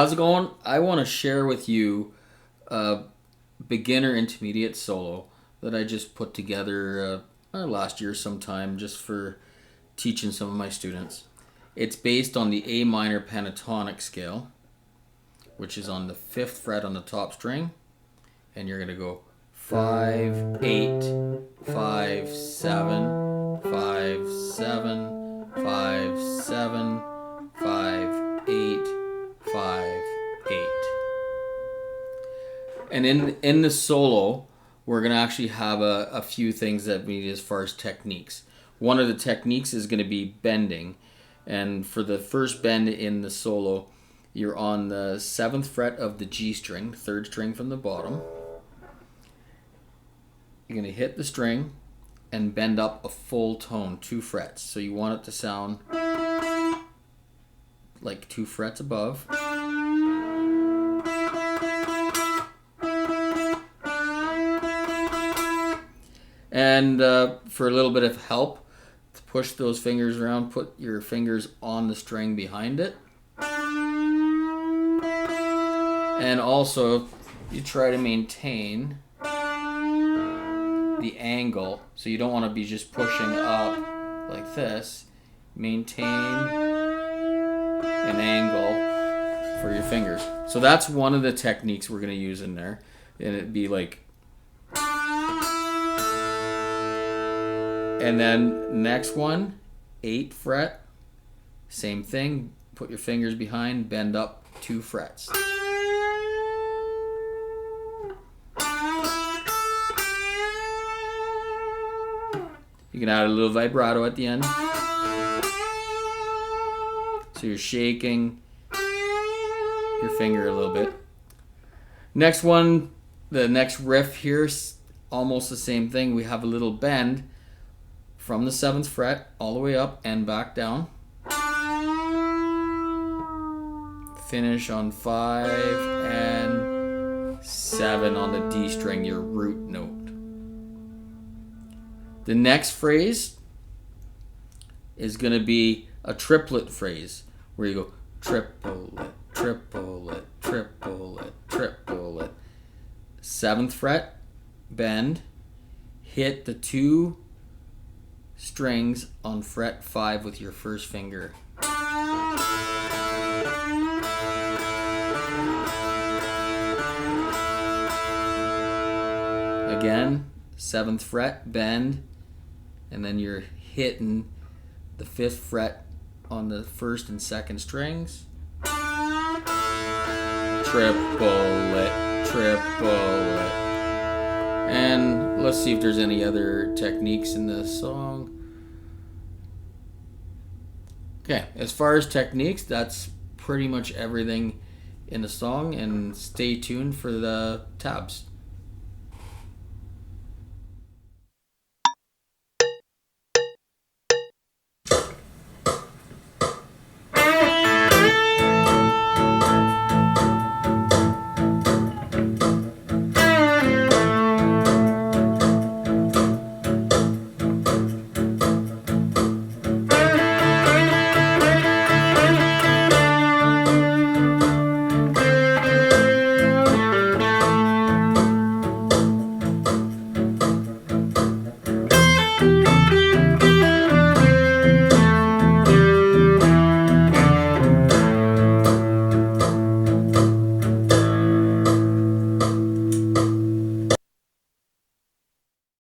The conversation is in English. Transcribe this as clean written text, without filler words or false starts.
how's it going? I want to share with you a beginner intermediate solo that I just put together last year sometime just for teaching some of my students. It's based on the A minor pentatonic scale, which is on the 5th fret on the top string, and you're going to go 5, 8, 5, 7, 5, 7, 5, 7, 5, 8, 5, 8. And in the solo, we're going to actually have a few things that we need as far as techniques. One of the techniques is going to be bending. And for the first bend in the solo, you're on the 7th fret of the G string, 3rd string from the bottom. You're going to hit the string and bend up a full tone, 2 frets. So you want it to sound like 2 frets above. And for a little bit of help, to push those fingers around, put your fingers on the string behind it. And also, you try to maintain the angle, so you don't want to be just pushing up like this. Maintain an angle for your fingers. So that's one of the techniques we're going to use in there. And it'd be like... And then next one, 8th fret, same thing. Put your fingers behind, bend up 2 frets. You can add a little vibrato at the end. So you're shaking your finger a little bit. Next one, the next riff here, almost the same thing. We have a little bend from the 7th fret all the way up and back down. Finish on 5 and 7 on the D string, your root note. The next phrase is going to be a triplet phrase where you go triplet, triplet, triplet, triplet. 7th fret, bend, hit the 2 strings on fret 5 with your first finger. Again, 7th fret, bend, and then you're hitting the 5th fret on the 1st and 2nd strings. Triplet, triplet. And let's see if there's any other techniques in this song. Okay, as far as techniques, that's pretty much everything in the song, and stay tuned for the tabs.